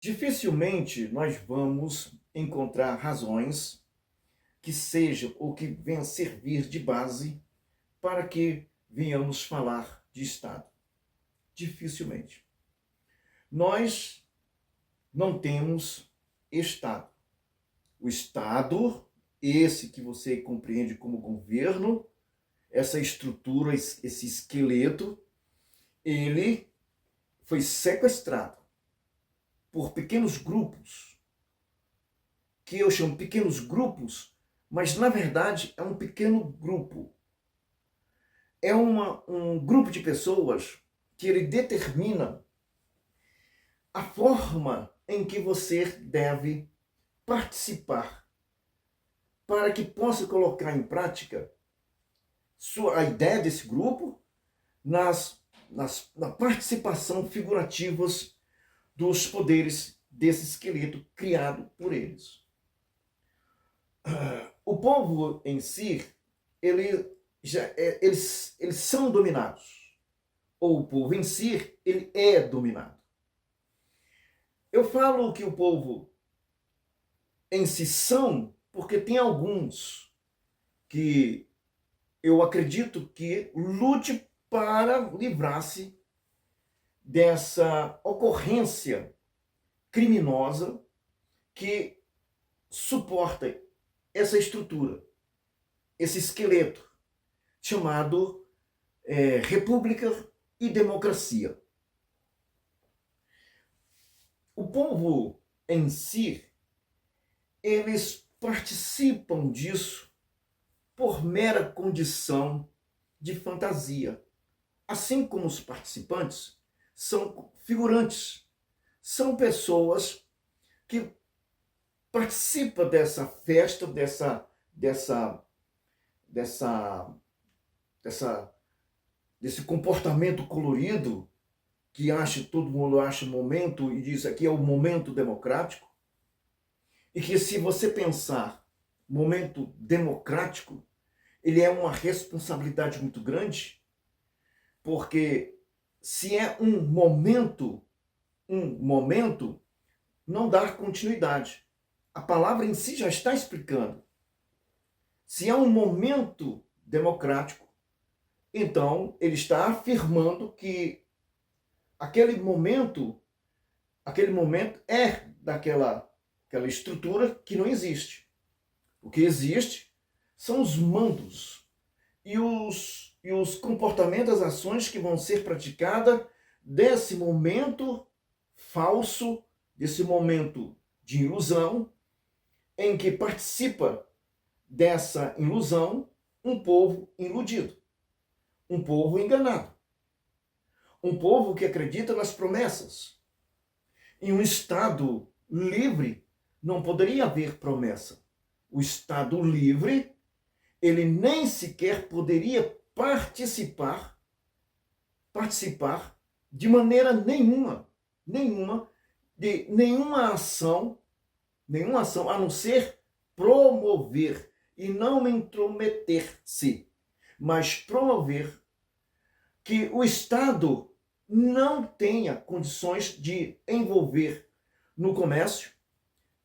Dificilmente nós vamos encontrar razões que sejam ou que venham servir de base para que venhamos falar de Estado. Dificilmente. Nós não temos Estado. O Estado, esse que você compreende como governo, essa estrutura, esse esqueleto, ele foi sequestrado por pequenos grupos, que eu chamo pequenos grupos, mas na verdade é um pequeno grupo. É um grupo de pessoas que ele determina a forma em que você deve participar para que possa colocar em prática a ideia desse grupo na participação figurativas dos poderes desse esqueleto criado por eles. O povo em si, eles são dominados. Ou o povo em si, ele é dominado. Eu falo que o povo em si são, porque tem alguns que eu acredito que lute para livrar-se dessa ocorrência criminosa que suporta essa estrutura, esse esqueleto chamado república e democracia. O povo em si, eles participam disso por mera condição de fantasia. Assim como os participantes são figurantes, são pessoas que participam dessa festa, desse comportamento colorido que todo mundo acha momento e diz aqui é o momento democrático. E que se você pensar momento democrático, ele é uma responsabilidade muito grande, porque se é um momento, não dá continuidade. A palavra em si já está explicando. Se é um momento democrático, então ele está afirmando que aquele momento é daquela estrutura que não existe. O que existe são os mandos e os comportamentos, as ações que vão ser praticadas desse momento falso, desse momento de ilusão, em que participa dessa ilusão um povo iludido, um povo enganado, um povo que acredita nas promessas. Em um Estado livre não poderia haver promessa. O Estado livre, ele nem sequer poderia participar de maneira nenhuma de nenhuma ação, a não ser promover e não intrometer-se, mas promover que o Estado não tenha condições de envolver no comércio,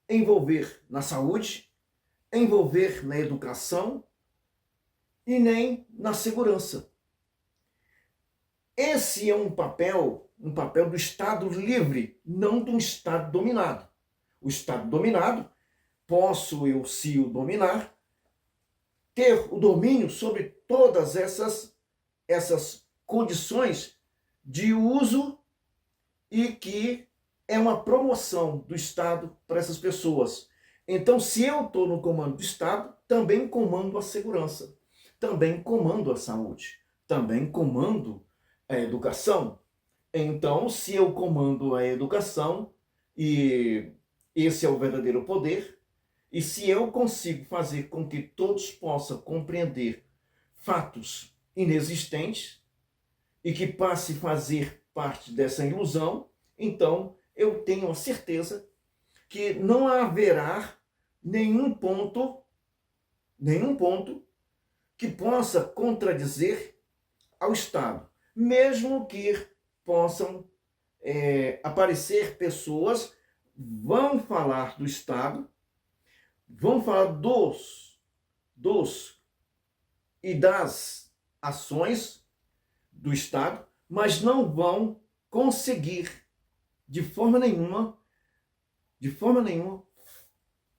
envolver na saúde, envolver na educação e nem na segurança. Esse é um papel do Estado livre, não de um Estado dominado. O Estado dominado, posso eu, se o dominar, ter o domínio sobre todas essas condições de uso e que é uma promoção do Estado para essas pessoas. Então, se eu estou no comando do Estado, também comando a segurança, também comando a saúde, também comando a educação. Então, se eu comando a educação, e esse é o verdadeiro poder, e se eu consigo fazer com que todos possam compreender fatos inexistentes e que passe a fazer parte dessa ilusão, então eu tenho a certeza que não haverá nenhum ponto que possa contradizer ao Estado, mesmo que possam aparecer pessoas vão falar do Estado, vão falar dos e das ações do Estado, mas não vão conseguir de forma nenhuma,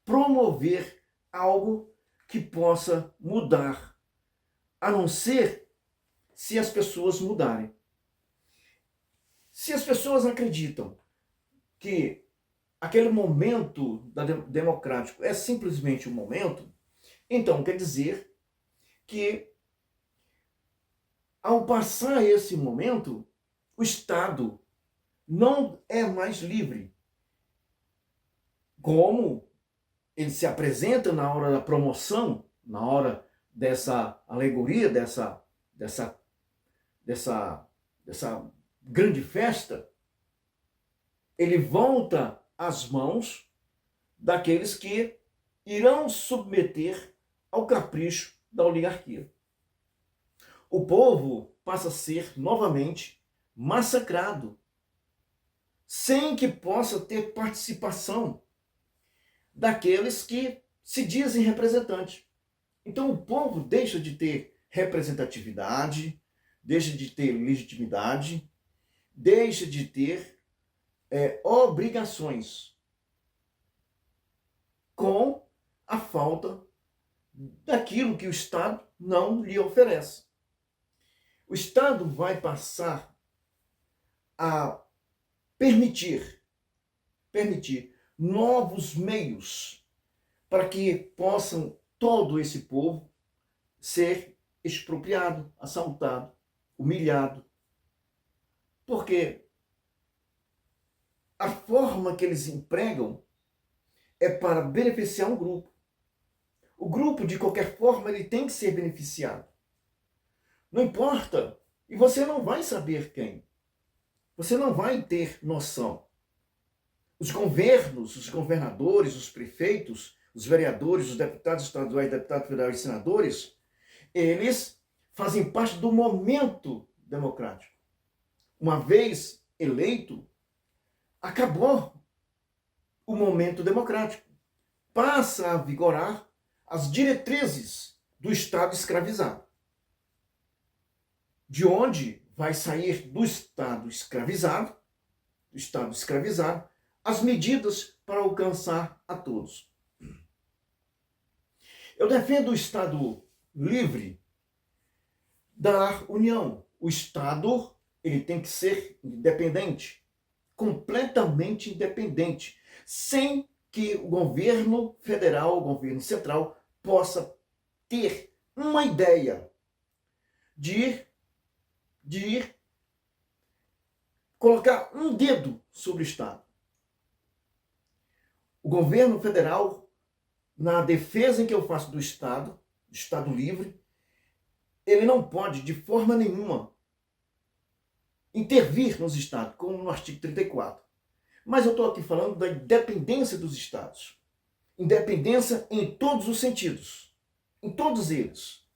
promover algo que possa mudar, a não ser se as pessoas mudarem. Se as pessoas acreditam que aquele momento democrático é simplesmente um momento, então quer dizer que, ao passar esse momento, o Estado não é mais livre. Como ele se apresenta na hora da promoção, na hora dessa alegoria, dessa grande festa, ele volta às mãos daqueles que irão submeter ao capricho da oligarquia. O povo passa a ser novamente massacrado, sem que possa ter participação daqueles que se dizem representantes. Então o povo deixa de ter representatividade, deixa de ter legitimidade, deixa de ter obrigações, com a falta daquilo que o Estado não lhe oferece. O Estado vai passar a permitir novos meios para que possam todo esse povo ser expropriado, assaltado, humilhado. Porque a forma que eles empregam é para beneficiar um grupo. O grupo, de qualquer forma, ele tem que ser beneficiado. Não importa. E você não vai saber quem. Você não vai ter noção. Os governos, os governadores, os prefeitos, os vereadores, os deputados estaduais, deputados federais e senadores, eles fazem parte do momento democrático. Uma vez eleito, acabou o momento democrático. Passa a vigorar as diretrizes do Estado escravizado. De onde vai sair do Estado escravizado, as medidas para alcançar a todos. Eu defendo o Estado livre da União. O Estado, ele tem que ser independente, completamente independente, sem que o governo federal, o governo central, possa ter uma ideia de colocar um dedo sobre o Estado. O governo federal, na defesa em que eu faço do Estado livre, ele não pode, de forma nenhuma, intervir nos estados, como no artigo 34. Mas eu estou aqui falando da independência dos estados. Independência em todos os sentidos. Em todos eles.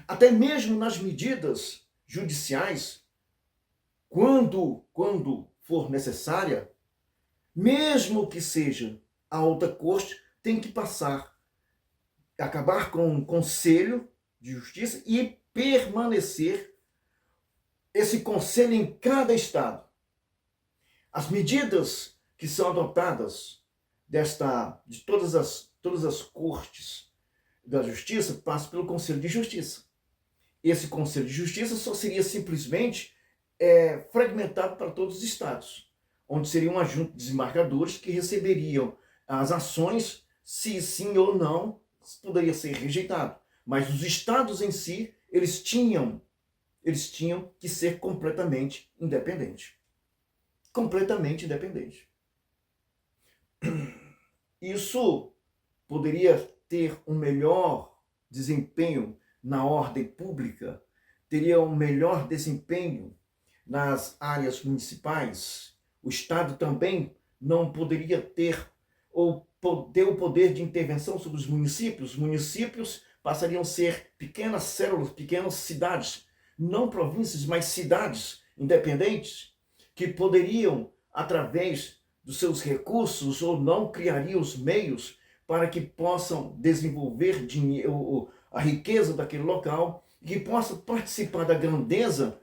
Até mesmo nas medidas judiciais, quando for necessária, mesmo que seja a alta corte, tem que acabar com o Conselho de Justiça e permanecer esse conselho em cada estado. As medidas que são adotadas de todas as cortes da justiça passam pelo Conselho de Justiça. Esse Conselho de Justiça só seria simplesmente fragmentado para todos os estados, onde seriam uma junta de desembargadores que receberiam as ações, se sim ou não poderia ser rejeitado. Mas os estados em si, eles tinham que ser completamente independentes. Completamente independente. Isso poderia ter um melhor desempenho na ordem pública, teria um melhor desempenho nas áreas municipais. O Estado também não poderia ter o poder de intervenção sobre os municípios. Os municípios passariam a ser pequenas células, pequenas cidades, não províncias, mas cidades independentes, que poderiam, através dos seus recursos ou não criaria os meios para que possam desenvolver a riqueza daquele local e que possa participar da grandeza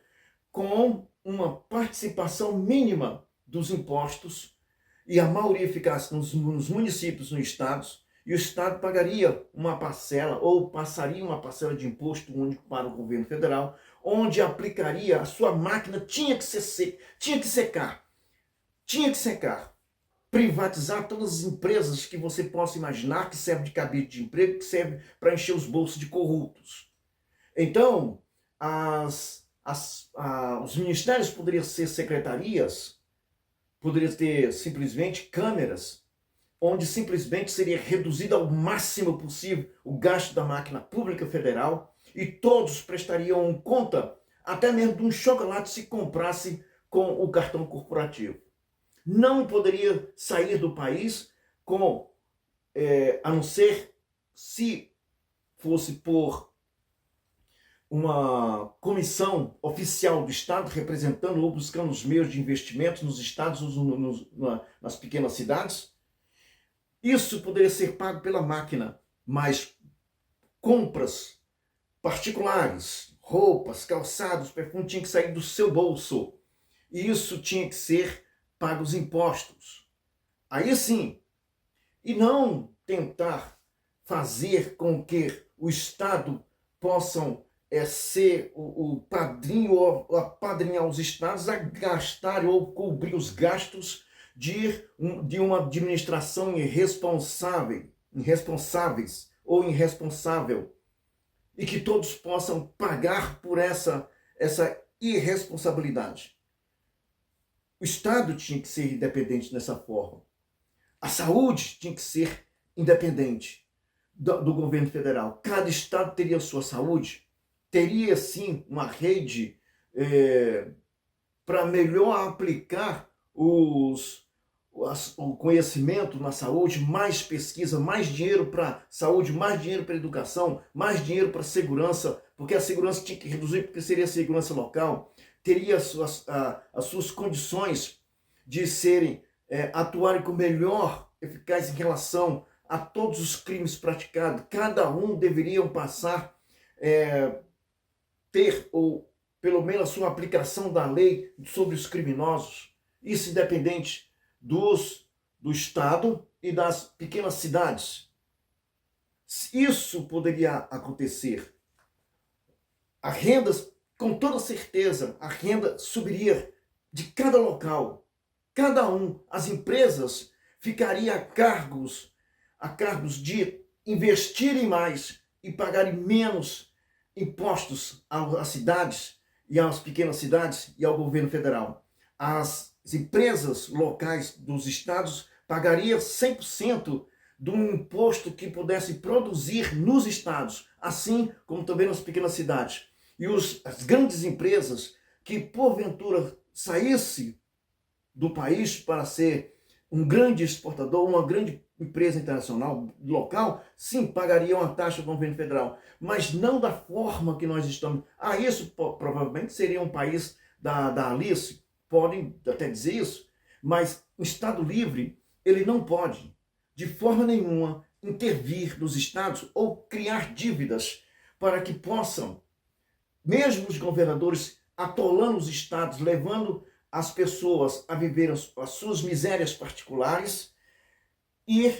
com uma participação mínima dos impostos e a maioria ficasse nos municípios, nos estados, e o Estado pagaria uma parcela ou passaria uma parcela de imposto único para o governo federal, onde aplicaria a sua máquina, tinha que secar, privatizar todas as empresas que você possa imaginar que servem de cabide de emprego, que servem para encher os bolsos de corruptos. Então, os ministérios poderiam ser secretarias, poderiam ter simplesmente câmeras, onde simplesmente seria reduzido ao máximo possível o gasto da máquina pública federal e todos prestariam conta até mesmo de um chocolate se comprasse com o cartão corporativo. Não poderia sair do país a não ser se fosse por uma comissão oficial do Estado representando ou buscando os meios de investimento nos estados ou nas pequenas cidades. Isso poderia ser pago pela máquina, mas compras particulares, roupas, calçados, perfume, tinha que sair do seu bolso. E isso tinha que ser pago os impostos. Aí sim, e não tentar fazer com que o Estado possam ser o padrinho ou apadrinhar os estados a gastar ou cobrir os gastos de uma administração irresponsáveis ou irresponsável, e que todos possam pagar por essa irresponsabilidade. O Estado tinha que ser independente dessa forma. A saúde tinha que ser independente do governo federal. Cada estado teria sua saúde, teria sim uma rede para melhor aplicar o conhecimento na saúde, mais pesquisa, mais dinheiro para saúde, mais dinheiro para educação, mais dinheiro para segurança, porque a segurança tinha que reduzir, porque seria segurança local, teria as suas condições de atuarem com melhor eficácia em relação a todos os crimes praticados. Cada um deveria passar, ter, ou pelo menos a sua aplicação da lei sobre os criminosos, isso independente do Estado e das pequenas cidades. Isso poderia acontecer. A renda, com toda certeza, a renda subiria de cada local. Cada um, as empresas ficariam a cargos de investirem mais e pagarem menos impostos às cidades e às pequenas cidades e ao governo federal. As empresas locais dos estados pagariam 100% do imposto que pudesse produzir nos estados, assim como também nas pequenas cidades. E as grandes empresas que porventura saísse do país para ser um grande exportador, uma grande empresa internacional local, sim, pagariam a taxa do governo federal, mas não da forma que nós estamos. Isso provavelmente seria um país da Alice, podem até dizer isso, mas o Estado livre, ele não pode, de forma nenhuma, intervir nos estados ou criar dívidas para que possam, mesmo os governadores atolando os estados, levando as pessoas a viver as suas misérias particulares e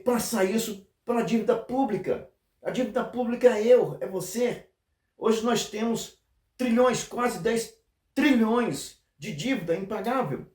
passar isso para a dívida pública. A dívida pública é você. Hoje nós temos trilhões, quase 10 trilhões de dívida impagável.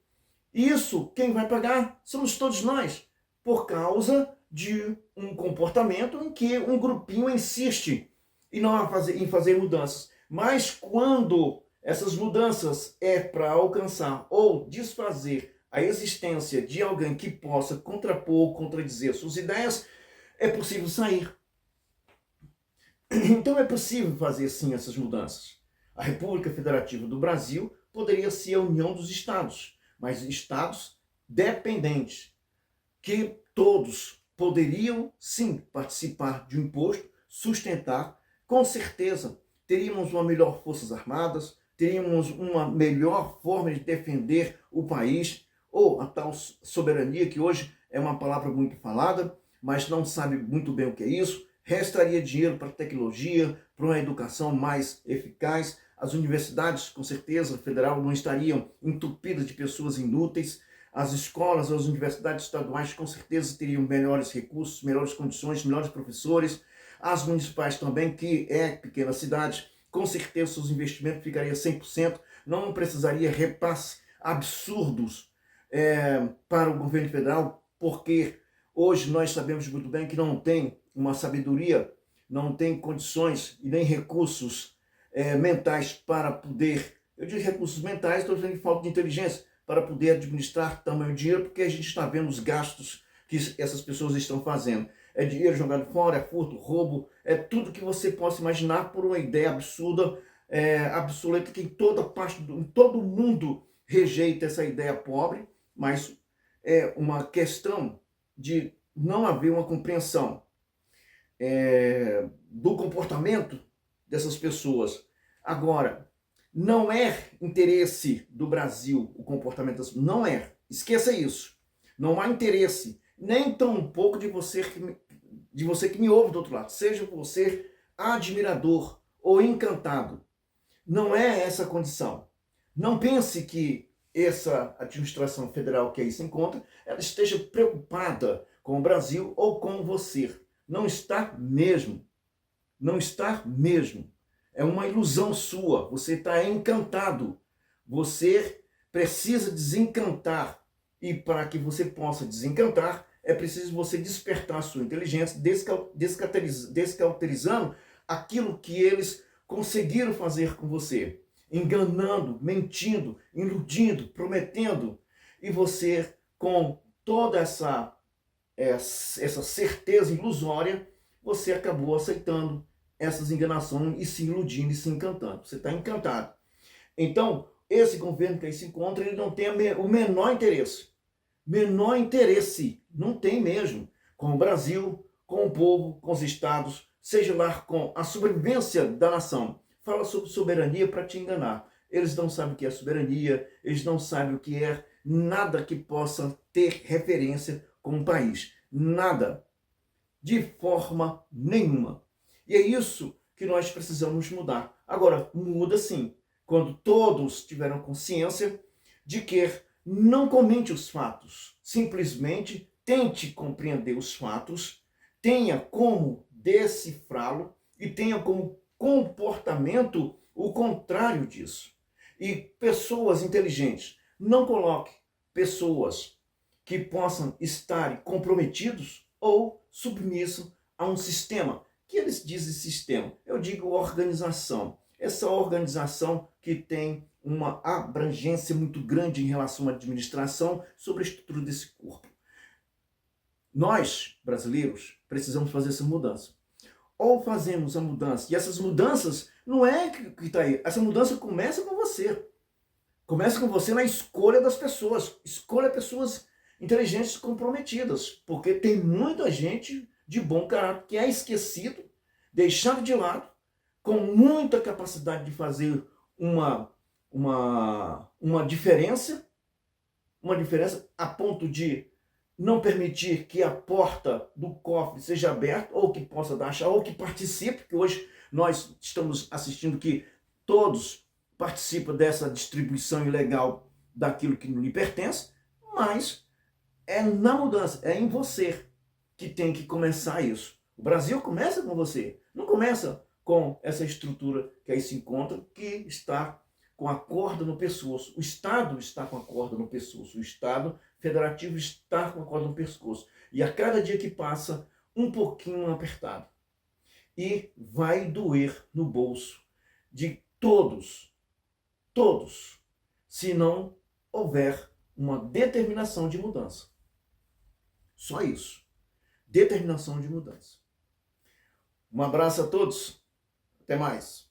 E isso, quem vai pagar somos todos nós, por causa de um comportamento em que um grupinho insiste em fazer mudanças. Mas quando essas mudanças para alcançar ou desfazer a existência de alguém que possa contrapor, contradizer suas ideias, é possível sair. Então é possível fazer sim essas mudanças. A República Federativa do Brasil poderia ser a união dos estados, mas estados dependentes, que todos poderiam sim participar de um imposto, sustentar, com certeza teríamos uma melhor forças armadas, teríamos uma melhor forma de defender o país, ou a tal soberania, que hoje é uma palavra muito falada, mas não sabe muito bem o que é isso. Restaria dinheiro para a tecnologia, para uma educação mais eficaz. As universidades, com certeza, federal, não estariam entupidas de pessoas inúteis. As escolas, as universidades estaduais, com certeza, teriam melhores recursos, melhores condições, melhores professores. As municipais também, que é pequena cidade, com certeza seus investimentos ficariam 100%. Não precisaria repasse absurdos para o governo federal, porque hoje nós sabemos muito bem que não tem uma sabedoria, não tem condições e nem recursos mentais para poder, eu digo recursos mentais, estou dizendo de falta de inteligência, para poder administrar tamanho dinheiro, porque a gente está vendo os gastos que essas pessoas estão fazendo. É dinheiro jogado fora, é furto, roubo, é tudo que você possa imaginar por uma ideia absurda, absoluta, que em toda parte, em todo mundo rejeita essa ideia pobre, mas é uma questão de não haver uma compreensão do comportamento dessas pessoas. Agora, não é interesse do Brasil o comportamento das pessoas, não é. Esqueça isso. Não há interesse, nem tão pouco de você que me ouve do outro lado, seja você admirador ou encantado. Não é essa a condição. Não pense que essa administração federal que aí se encontra, ela esteja preocupada com o Brasil ou com você. Não está mesmo. Não está mesmo. É uma ilusão sua. Você está encantado. Você precisa desencantar. E para que você possa desencantar, é preciso você despertar a sua inteligência, descauterizando aquilo que eles conseguiram fazer com você. Enganando, mentindo, iludindo, prometendo. E você, com toda essa certeza ilusória, você acabou aceitando essas enganações e se iludindo e se encantando. Você está encantado. Então, esse governo que aí se encontra, ele não tem o menor interesse. Menor interesse. Não tem mesmo. Com o Brasil, com o povo, com os estados, seja lá com a sobrevivência da nação. Fala sobre soberania para te enganar. Eles não sabem o que é soberania, eles não sabem o que é nada que possa ter referência com o país. Nada. De forma nenhuma. E é isso que nós precisamos mudar. Agora, muda sim, quando todos tiveram consciência de que não comente os fatos, simplesmente tente compreender os fatos, tenha como decifrá-lo e tenha como comportamento o contrário disso. E pessoas inteligentes, não coloque pessoas que possam estar comprometidos ou submissos a um sistema. Que eles dizem sistema? Eu digo organização. Essa organização que tem uma abrangência muito grande em relação à administração sobre a estrutura desse corpo. Nós, brasileiros, precisamos fazer essa mudança. Ou fazemos a mudança, e essas mudanças não é que está aí, essa mudança começa com você. Começa com você na escolha das pessoas. Escolha pessoas inteligentes comprometidas, porque tem muita gente de bom caráter que é esquecido, deixado de lado, com muita capacidade de fazer uma diferença a ponto de não permitir que a porta do cofre seja aberta, ou que possa dar achar, ou que participe, porque hoje nós estamos assistindo que todos participam dessa distribuição ilegal daquilo que não lhe pertence, mas é na mudança, é em você que tem que começar isso. O Brasil começa com você, não começa com essa estrutura que aí se encontra, que está com a corda no pescoço. O Estado está com a corda no pescoço, o Estado federativo está com a corda no pescoço. E a cada dia que passa, um pouquinho apertado. E vai doer no bolso de todos, se não houver uma determinação de mudança. Só isso. Determinação de mudança. Um abraço a todos. Até mais.